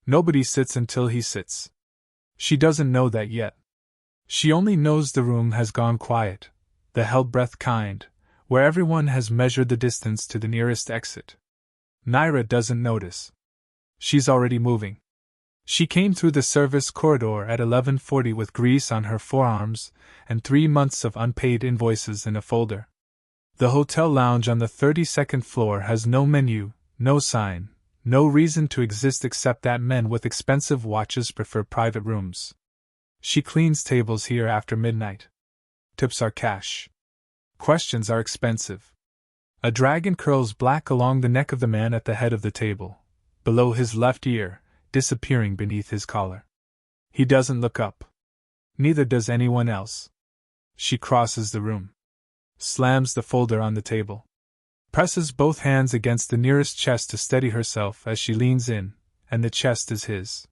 Nobody sits until he sits. She doesn't know that yet. She only knows the room has gone quiet, the held-breath kind, where everyone has measured the distance to the nearest exit. Naira doesn't notice. She's already moving. She came through the service corridor at 11:40 with grease on her forearms and 3 months of unpaid invoices in a folder. The hotel lounge on the 32nd floor has no menu, no sign, no reason to exist except that men with expensive watches prefer private rooms. She cleans tables here after midnight. Tips are cash. Questions are expensive. A dragon curls black along the neck of the man at the head of the table, below his left ear, disappearing beneath his collar. He doesn't look up. Neither does anyone else. She crosses the room. Slams the folder on the table. Presses both hands against the nearest chest to steady herself as she leans in, and the chest is his.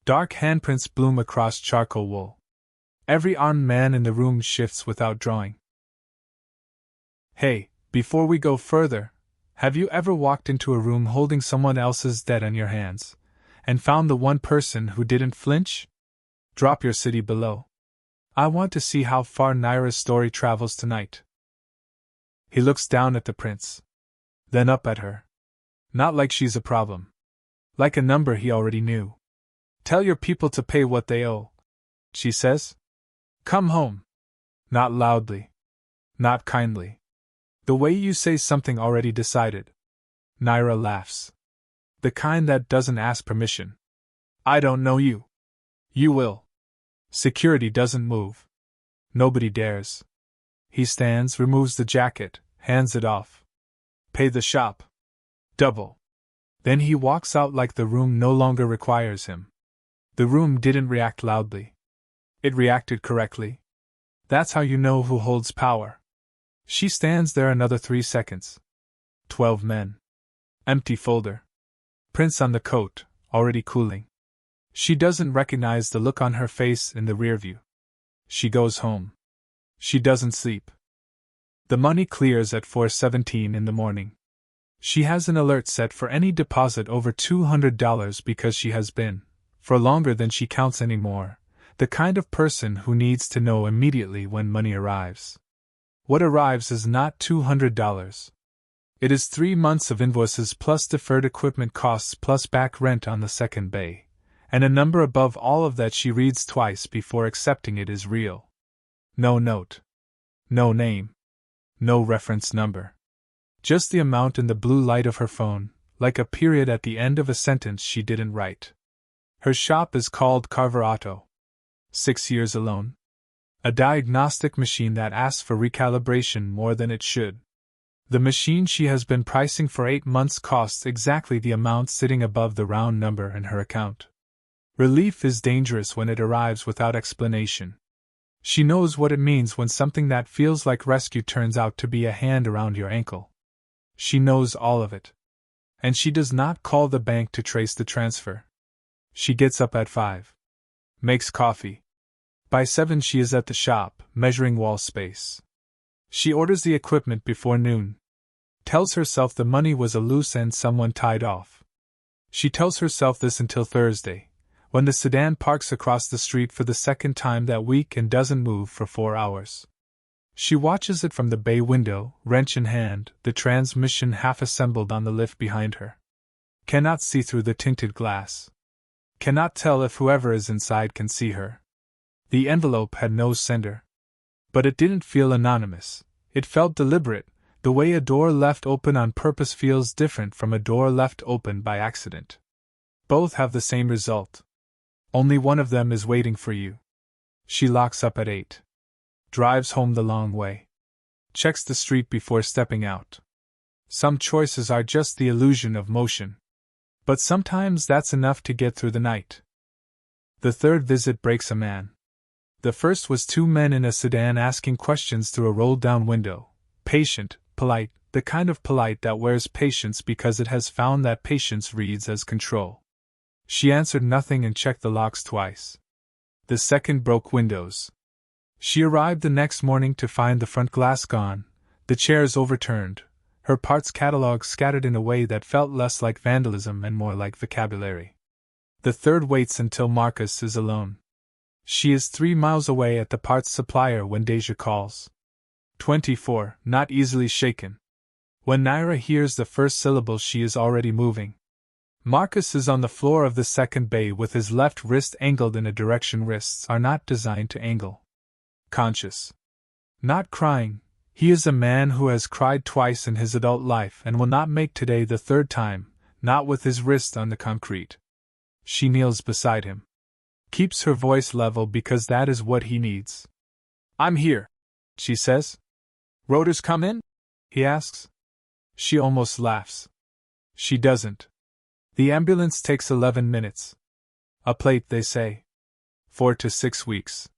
Dark handprints bloom across charcoal wool. Every armed man in the room shifts without drawing. Hey, before we go further, have you ever walked into a room holding someone else's dead on your hands, and found the one person who didn't flinch? Drop your city below. I want to see how far Naira's story travels tonight. He looks down at the prints. Then up at her. Not like she's a problem. Like a number he already knew. Tell your people to pay what they owe, she says. Come home. Not loudly. Not kindly. The way you say something already decided. Naira laughs. The kind that doesn't ask permission. I don't know you. You will. Security doesn't move. Nobody dares. He stands, removes the jacket, hands it off. Pay the shop. Double. Then he walks out like the room no longer requires him. The room didn't react loudly. It reacted correctly. That's how you know who holds power. She stands there another 3 seconds. 12 men. Empty folder. Prints on the coat, already cooling. She doesn't recognize the look on her face in the rear view. She goes home. She doesn't sleep. The money clears at 4:17 in the morning. She has an alert set for any deposit over $200 because she has been, for longer than she counts anymore, the kind of person who needs to know immediately when money arrives. What arrives is not $200. It is 3 months of invoices plus deferred equipment costs plus back rent on the second bay, and a number above all of that she reads twice before accepting it is real. No note. No name. No reference number. Just the amount in the blue light of her phone, like a period at the end of a sentence she didn't write. Her shop is called Carver Auto. 6 years alone. A diagnostic machine that asks for recalibration more than it should. The machine she has been pricing for 8 months costs exactly the amount sitting above the round number in her account. Relief is dangerous when it arrives without explanation. She knows what it means when something that feels like rescue turns out to be a hand around your ankle. She knows all of it. And she does not call the bank to trace the transfer. She gets up at 5. Makes coffee. By 7 she is at the shop, measuring wall space. She orders the equipment before noon. Tells herself the money was a loose end someone tied off. She tells herself this until Thursday, when the sedan parks across the street for the second time that week and doesn't move for 4 hours. She watches it from the bay window, wrench in hand, the transmission half assembled on the lift behind her. Cannot see through the tinted glass. Cannot tell if whoever is inside can see her. The envelope had no sender. But it didn't feel anonymous. It felt deliberate. The way a door left open on purpose feels different from a door left open by accident. Both have the same result. Only one of them is waiting for you. She locks up at 8. Drives home the long way. Checks the street before stepping out. Some choices are just the illusion of motion. But sometimes that's enough to get through the night. The third visit breaks a man. The first was 2 men in a sedan asking questions through a rolled-down window. Patient, polite, the kind of polite that wears patience because it has found that patience reads as control. She answered nothing and checked the locks twice. The second broke windows. She arrived the next morning to find the front glass gone, the chairs overturned, her parts catalog scattered in a way that felt less like vandalism and more like vocabulary. The third waits until Marcus is alone. She is 3 miles away at the parts supplier when Deja calls. 24, not easily shaken. When Naira hears the first syllable, she is already moving. Marcus is on the floor of the second bay with his left wrist angled in a direction wrists are not designed to angle. Conscious. Not crying, he is a man who has cried twice in his adult life and will not make today the third time, not with his wrist on the concrete. She kneels beside him. Keeps her voice level because that is what he needs. "I'm here," she says. "Rotors come in?" he asks. She almost laughs. She doesn't. The ambulance takes 11 minutes. A plate, they say. 4 to 6 weeks.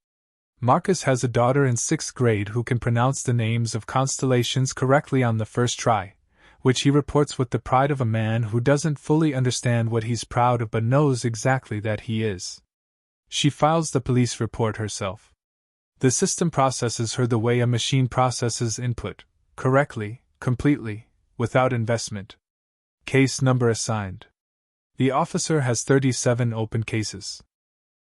Marcus has a daughter in 6th grade who can pronounce the names of constellations correctly on the first try, which he reports with the pride of a man who doesn't fully understand what he's proud of but knows exactly that he is. She files the police report herself. The system processes her the way a machine processes input, correctly, completely, without investment. Case number assigned. The officer has 37 open cases.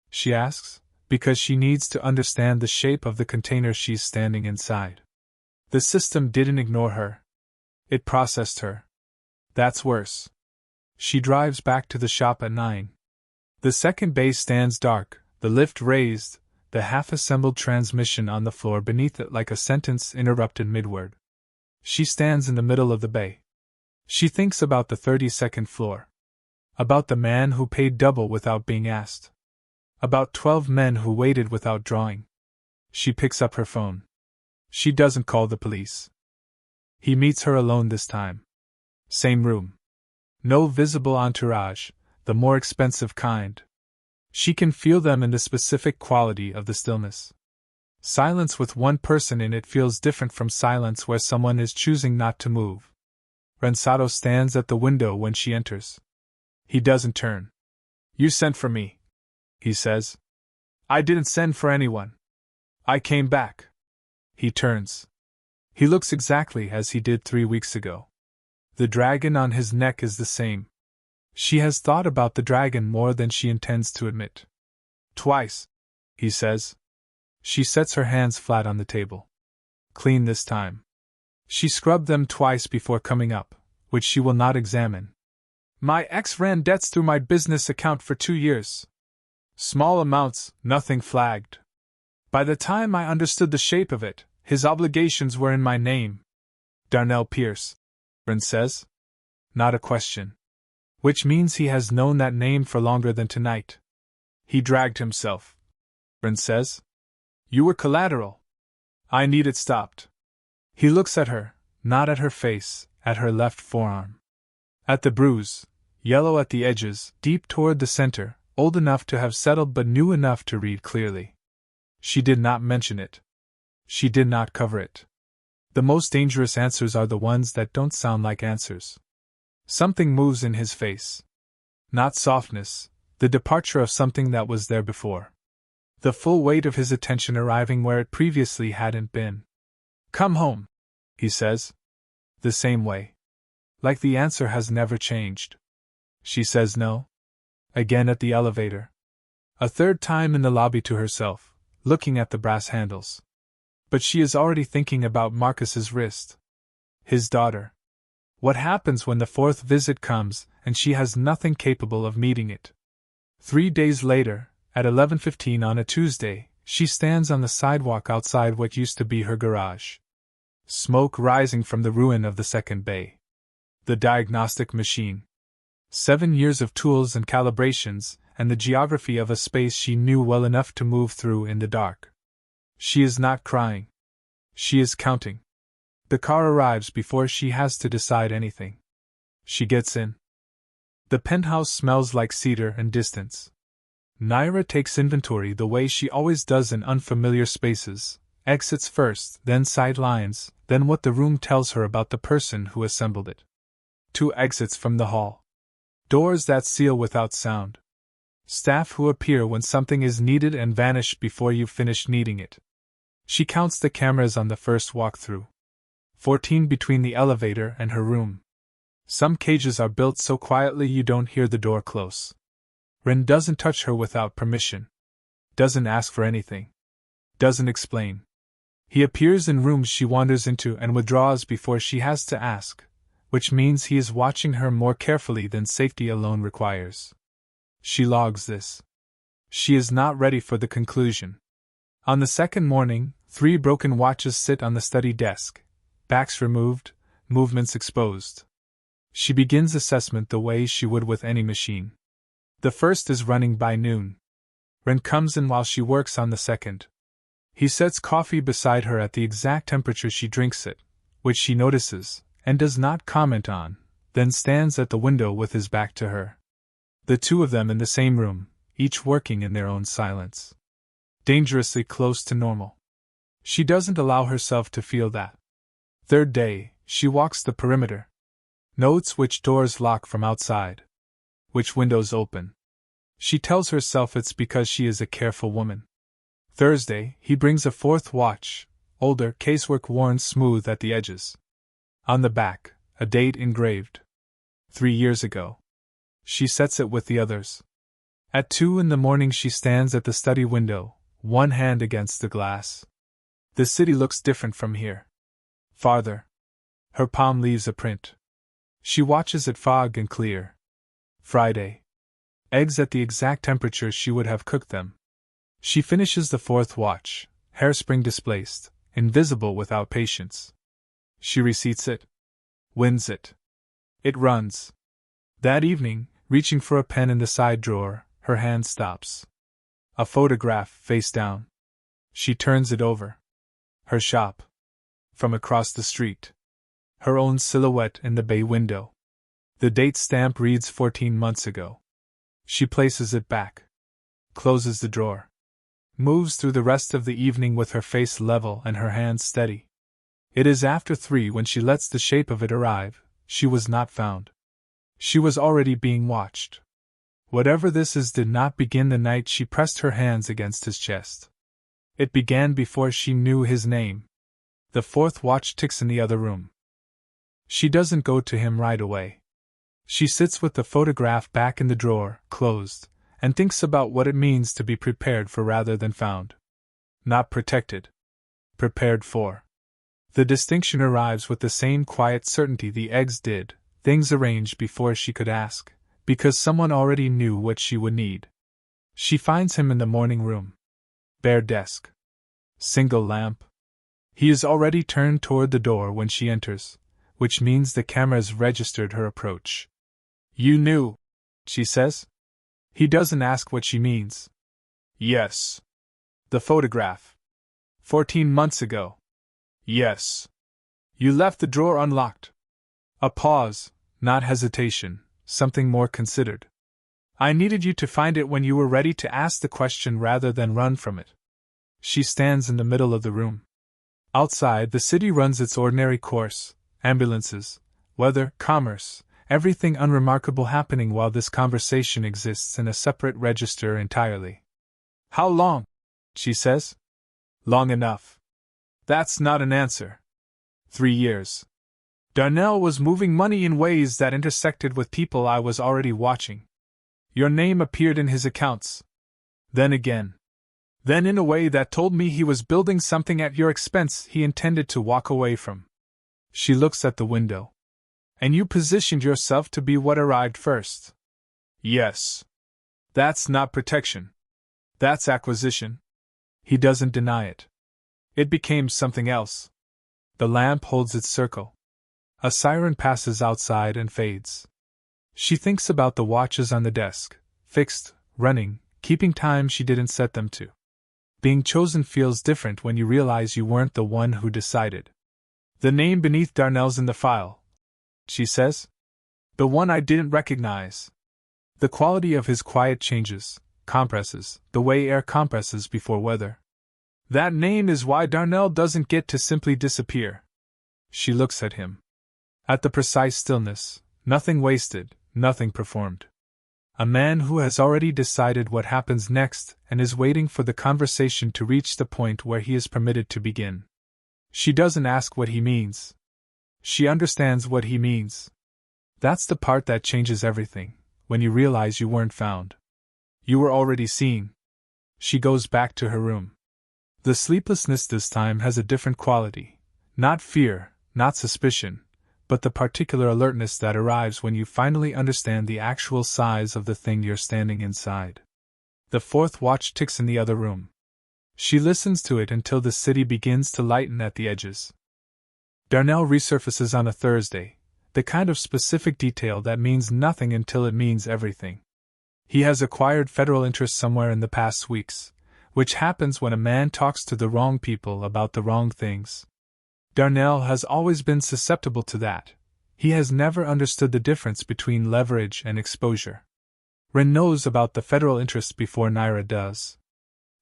She asks, because she needs to understand the shape of the container she's standing inside. The system didn't ignore her. It processed her. That's worse. She drives back to the shop at 9. The second bay stands dark, the lift raised, the half-assembled transmission on the floor beneath it like a sentence interrupted mid-word. She stands in the middle of the bay. She thinks about the 32nd floor. About the man who paid double without being asked. About 12 men who waited without drawing. She picks up her phone. She doesn't call the police. He meets her alone this time. Same room. No visible entourage, the more expensive kind. She can feel them in the specific quality of the stillness. Silence with one person in it feels different from silence where someone is choosing not to move. Rensato stands at the window when she enters. He doesn't turn. "You sent for me," he says. "I didn't send for anyone. I came back." He turns. He looks exactly as he did 3 weeks ago. The dragon on his neck is the same. She has thought about the dragon more than she intends to admit. "Twice," he says. She sets her hands flat on the table. "Clean this time." She scrubbed them twice before coming up, which she will not examine. "My ex ran debts through my business account for 2 years. Small amounts, nothing flagged. By the time I understood the shape of it, his obligations were in my name." Darnell Pierce, Ren says. Not a question. Which means he has known that name for longer than tonight. "He dragged himself," Ren says. "You were collateral. I need it stopped." He looks at her, not at her face, at her left forearm. At the bruise, yellow at the edges, deep toward the center, old enough to have settled but new enough to read clearly. She did not mention it. She did not cover it. The most dangerous answers are the ones that don't sound like answers. Something moves in his face. Not softness, the departure of something that was there before. The full weight of his attention arriving where it previously hadn't been. "Come home," he says. The same way. Like the answer has never changed. She says no. Again at the elevator. A third time in the lobby to herself, looking at the brass handles. But she is already thinking about Marcus's wrist. His daughter. What happens when the 4th visit comes and she has nothing capable of meeting it? 3 days later, at 11:15 on a Tuesday, she stands on the sidewalk outside what used to be her garage. Smoke rising from the ruin of the second bay. The diagnostic machine. 7 years of tools and calibrations, and the geography of a space she knew well enough to move through in the dark. She is not crying. She is counting. The car arrives before she has to decide anything. She gets in. The penthouse smells like cedar and distance. Naira takes inventory the way she always does in unfamiliar spaces, exits first, then sidelines, then what the room tells her about the person who assembled it. 2 exits from the hall. Doors that seal without sound. Staff who appear when something is needed and vanish before you've finished needing it. She counts the cameras on the first walkthrough. 14 between the elevator and her room. Some cages are built so quietly you don't hear the door close. Ren doesn't touch her without permission. Doesn't ask for anything. Doesn't explain. He appears in rooms she wanders into and withdraws before she has to ask, which means he is watching her more carefully than safety alone requires. She logs this. She is not ready for the conclusion. On the second morning, 3 broken watches sit on the study desk, backs removed, movements exposed. She begins assessment the way she would with any machine. The first is running by noon. Ren comes in while she works on the second. He sets coffee beside her at the exact temperature she drinks it, which she notices, and does not comment on, then stands at the window with his back to her. The two of them in the same room, each working in their own silence. Dangerously close to normal. She doesn't allow herself to feel that. Third day, she walks the perimeter. Notes which doors lock from outside. Which windows open. She tells herself it's because she is a careful woman. Thursday, he brings a 4th watch, older, casework worn smooth at the edges. On the back, a date engraved. 3 years ago. She sets it with the others. At 2 in the morning she stands at the study window, one hand against the glass. The city looks different from here. Farther. Her palm leaves a print. She watches it fog and clear. Friday. Eggs at the exact temperature she would have cooked them. She finishes the 4th watch, hairspring displaced, invisible without patience. She reseats it. Wins it. It runs. That evening, reaching for a pen in the side drawer, her hand stops. A photograph, face down. She turns it over. Her shop. From across the street. Her own silhouette in the bay window. The date stamp reads 14 months ago. She places it back. Closes the drawer. Moves through the rest of the evening with her face level and her hands steady. It is after 3 when she lets the shape of it arrive. She was not found. She was already being watched. Whatever this is did not begin the night she pressed her hands against his chest. It began before she knew his name. The 4th watch ticks in the other room. She doesn't go to him right away. She sits with the photograph back in the drawer, closed, and thinks about what it means to be prepared for rather than found. Not protected. Prepared for. The distinction arrives with the same quiet certainty the eggs did, things arranged before she could ask, because someone already knew what she would need. She finds him in the morning room. Bare desk. Single lamp. He is already turned toward the door when she enters, which means the cameras registered her approach. You knew, she says. He doesn't ask what she means. Yes. The photograph. 14 months ago. Yes. You left the drawer unlocked. A pause, not hesitation, something more considered. I needed you to find it when you were ready to ask the question rather than run from it. She stands in the middle of the room. Outside, the city runs its ordinary course, ambulances, weather, commerce, everything unremarkable happening while this conversation exists in a separate register entirely. How long? She says. Long enough. That's not an answer. 3 years. Darnell was moving money in ways that intersected with people I was already watching. Your name appeared in his accounts. Then again. Then in a way that told me he was building something at your expense he intended to walk away from. She looks at the window. And you positioned yourself to be what arrived first. Yes. That's not protection. That's acquisition. He doesn't deny it. It became something else. The lamp holds its circle. A siren passes outside and fades. She thinks about the watches on the desk, fixed, running, keeping time she didn't set them to. Being chosen feels different when you realize you weren't the one who decided. The name beneath Darnell's in the file, she says. The one I didn't recognize. The quality of his quiet changes, compresses, the way air compresses before weather. That name is why Darnell doesn't get to simply disappear. She looks at him. At the precise stillness, nothing wasted, nothing performed. A man who has already decided what happens next and is waiting for the conversation to reach the point where he is permitted to begin. She doesn't ask what he means. She understands what he means. That's the part that changes everything, when you realize you weren't found. You were already seeing. She goes back to her room. The sleeplessness this time has a different quality. Not fear, not suspicion, but the particular alertness that arrives when you finally understand the actual size of the thing you're standing inside. The fourth watch ticks in the other room. She listens to it until the city begins to lighten at the edges. Darnell resurfaces on a Thursday, the kind of specific detail that means nothing until it means everything. He has acquired federal interest somewhere in the past weeks, which happens when a man talks to the wrong people about the wrong things. Darnell has always been susceptible to that. He has never understood the difference between leverage and exposure. Wren knows about the federal interest before Naira does.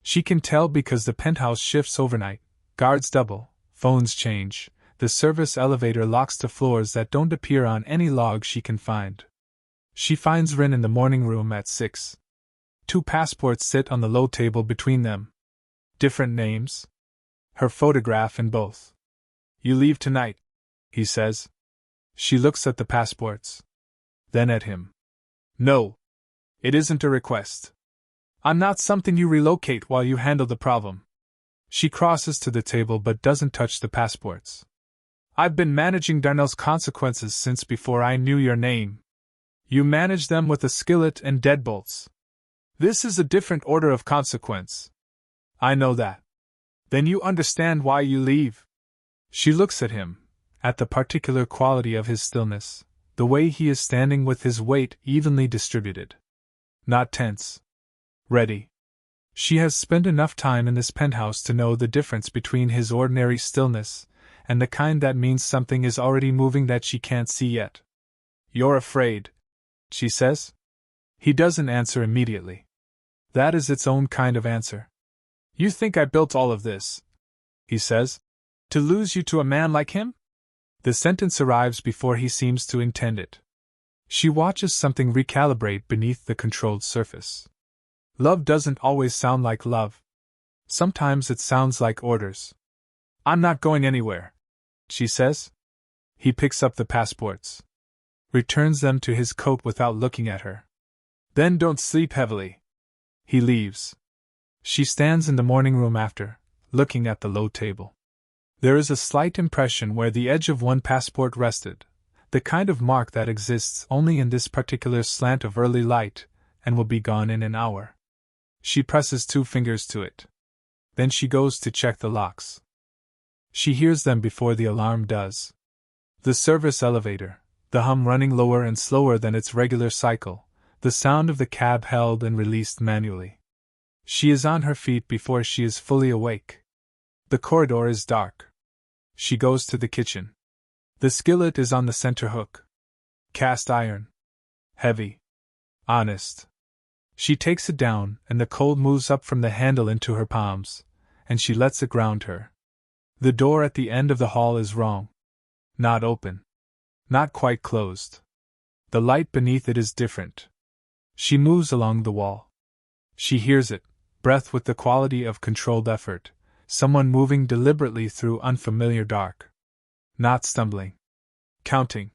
She can tell because the penthouse shifts overnight, guards double, phones change, the service elevator locks to floors that don't appear on any log she can find. She finds Wren in the morning room at 6. 2 passports sit on the low table between them. Different names. Her photograph in both. You leave tonight, he says. She looks at the passports. Then at him. No. It isn't a request. I'm not something you relocate while you handle the problem. She crosses to the table but doesn't touch the passports. I've been managing Darnell's consequences since before I knew your name. You manage them with a skillet and deadbolts. This is a different order of consequence. I know that. Then you understand why you leave. She looks at him, at the particular quality of his stillness, the way he is standing with his weight evenly distributed. Not tense. Ready. She has spent enough time in this penthouse to know the difference between his ordinary stillness and the kind that means something is already moving that she can't see yet. You're afraid, she says. He doesn't answer immediately. That is its own kind of answer. You think I built all of this, he says, to lose you to a man like him? The sentence arrives before he seems to intend it. She watches something recalibrate beneath the controlled surface. Love doesn't always sound like love. Sometimes it sounds like orders. I'm not going anywhere, she says. He picks up the passports. Returns them to his coat without looking at her. Then don't sleep heavily. He leaves. She stands in the morning room after, looking at the low table. There is a slight impression where the edge of one passport rested, the kind of mark that exists only in this particular slant of early light, and will be gone in an hour. She presses 2 fingers to it. Then she goes to check the locks. She hears them before the alarm does. The service elevator, the hum running lower and slower than its regular cycle, the sound of the cab held and released manually. She is on her feet before she is fully awake. The corridor is dark. She goes to the kitchen. The skillet is on the center hook. Cast iron. Heavy. Honest. She takes it down, and the cold moves up from the handle into her palms, and she lets it ground her. The door at the end of the hall is wrong. Not open. Not quite closed. The light beneath it is different. She moves along the wall. She hears it, breath with the quality of controlled effort, someone moving deliberately through unfamiliar dark. Not stumbling. Counting.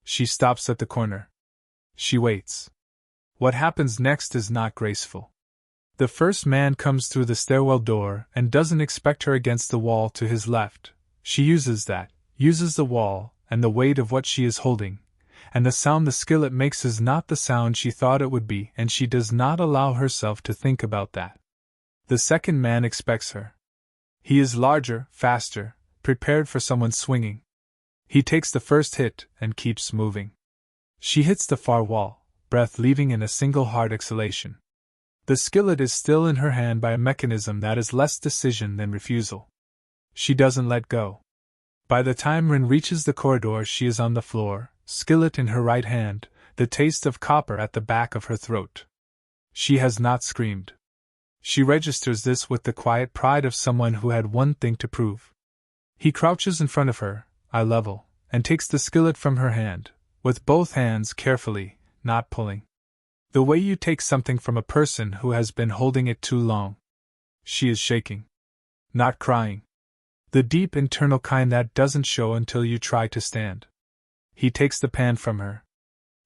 She stops at the corner. She waits. What happens next is not graceful. The first man comes through the stairwell door and doesn't expect her against the wall to his left. She uses the wall, and the weight of what she is holding, and the sound the skillet makes is not the sound she thought it would be, and she does not allow herself to think about that. The second man expects her. He is larger, faster, prepared for someone swinging. He takes the first hit and keeps moving. She hits the far wall, breath leaving in a single hard exhalation. The skillet is still in her hand by a mechanism that is less decision than refusal. She doesn't let go. By the time Rin reaches the corridor, she is on the floor, skillet in her right hand, the taste of copper at the back of her throat. She has not screamed. She registers this with the quiet pride of someone who had one thing to prove. He crouches in front of her, eye level, and takes the skillet from her hand, with both hands carefully, not pulling. The way you take something from a person who has been holding it too long. She is shaking. Not crying. The deep internal kind that doesn't show until you try to stand. He takes the pan from her.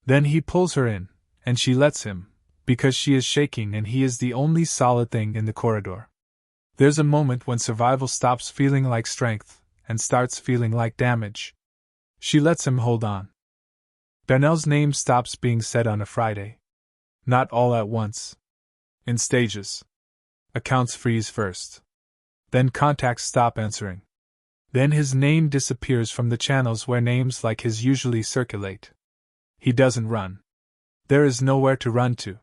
Then he pulls her in, and she lets him, because she is shaking and he is the only solid thing in the corridor. There's a moment when survival stops feeling like strength and starts feeling like damage. She lets him hold on. Darnell's name stops being said on a Friday. Not all at once. In stages. Accounts freeze first. Then contacts stop answering. Then his name disappears from the channels where names like his usually circulate. He doesn't run. There is nowhere to run to.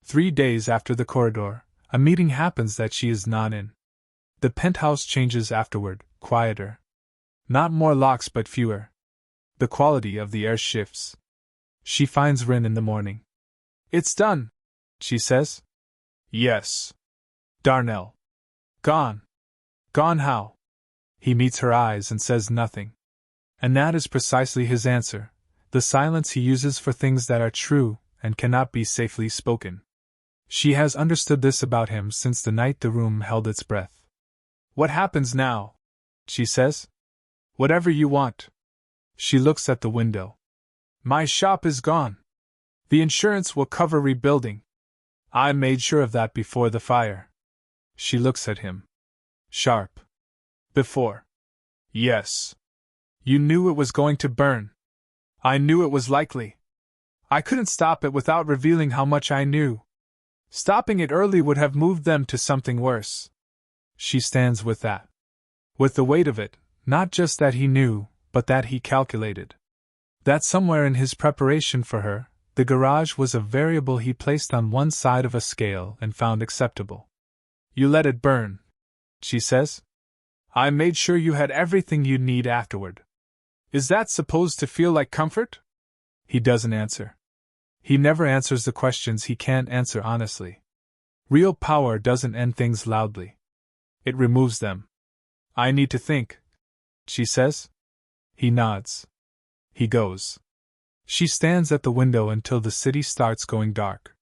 3 days after the corridor, a meeting happens that she is not in. The penthouse changes afterward, quieter. Not more locks but fewer. The quality of the air shifts. She finds Rin in the morning. "It's done," she says. "Yes." "Darnell." "Gone." "Gone how?" He meets her eyes and says nothing. And that is precisely his answer, the silence he uses for things that are true and cannot be safely spoken. She has understood this about him since the night the room held its breath. "What happens now?" she says. "Whatever you want." She looks at the window. "My shop is gone. The insurance will cover rebuilding. I made sure of that before the fire." She looks at him. Sharp. "Before?" "Yes. You knew it was going to burn." "I knew it was likely. I couldn't stop it without revealing how much I knew. Stopping it early would have moved them to something worse." She stands with that. With the weight of it, not just that he knew, but that he calculated. That somewhere in his preparation for her, the garage was a variable he placed on one side of a scale and found acceptable. "You let it burn," she says. "I made sure you had everything you'd need afterward. Is that supposed to feel like comfort?" He doesn't answer. He never answers the questions he can't answer honestly. Real power doesn't end things loudly. It removes them. "I need to think," she says. He nods. He goes. She stands at the window until the city starts going dark.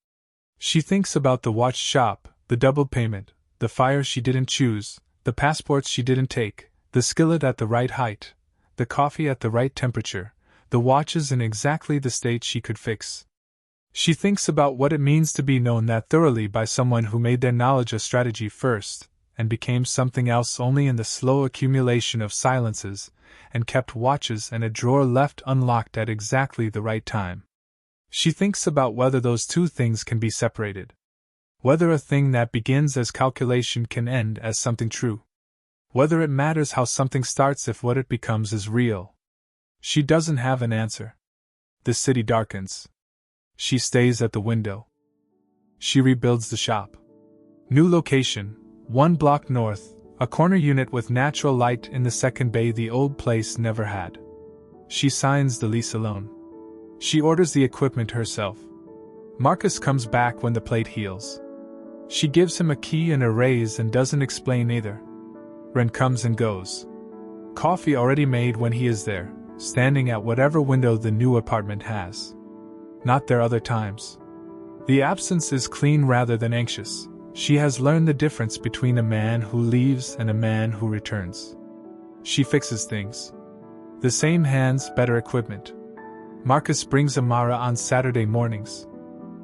She thinks about the watch shop, the double payment, the fire she didn't choose, the passports she didn't take, the skillet at the right height, the coffee at the right temperature, the watches in exactly the state she could fix. She thinks about what it means to be known that thoroughly by someone who made their knowledge a strategy first, and became something else only in the slow accumulation of silences, and kept watches and a drawer left unlocked at exactly the right time. She thinks about whether those two things can be separated. Whether a thing that begins as calculation can end as something true. Whether it matters how something starts if what it becomes is real. She doesn't have an answer. The city darkens. She stays at the window. She rebuilds the shop. New location, 1 block north, a corner unit with natural light in the second bay the old place never had. She signs the lease alone. She orders the equipment herself. Marcus comes back when the plate heals. She gives him a key and a raise and doesn't explain either. Ren comes and goes. Coffee already made when he is there, standing at whatever window the new apartment has. Not there other times. The absence is clean rather than anxious. She has learned the difference between a man who leaves and a man who returns. She fixes things. The same hands, better equipment. Marcus brings Amara on Saturday mornings.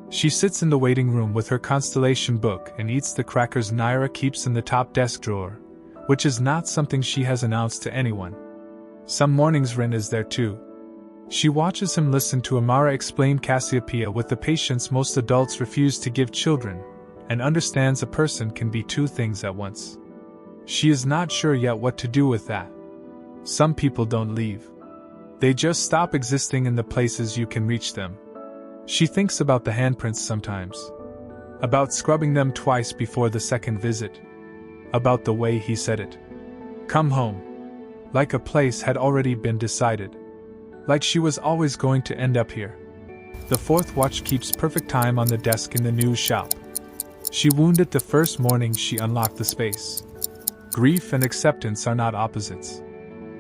She sits in the waiting room with her constellation book and eats the crackers Naira keeps in the top desk drawer, which is not something she has announced to anyone. Some mornings Ren is there too. She watches him listen to Amara explain Cassiopeia with the patience most adults refuse to give children, and understands a person can be two things at once. She is not sure yet what to do with that. Some people don't leave. They just stop existing in the places you can reach them. She thinks about the handprints sometimes. About scrubbing them twice before the second visit. About the way he said it. "Come home." Like a place had already been decided. Like she was always going to end up here. The fourth watch keeps perfect time on the desk in the new shop. She wounded the first morning she unlocked the space. Grief and acceptance are not opposites.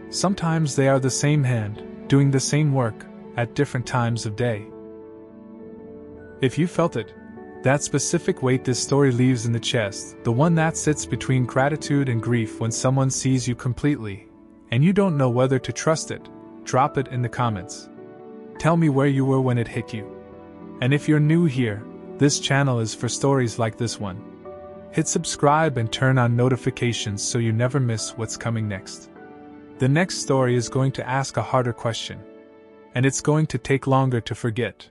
Sometimes they are the same hand, doing the same work, at different times of day. If you felt it, that specific weight this story leaves in the chest, the one that sits between gratitude and grief when someone sees you completely, and you don't know whether to trust it, drop it in the comments. Tell me where you were when it hit you. And if you're new here, This channel is for stories like this one. Hit subscribe and turn on notifications so you never miss what's coming next. The next story is going to ask a harder question. And it's going to take longer to forget.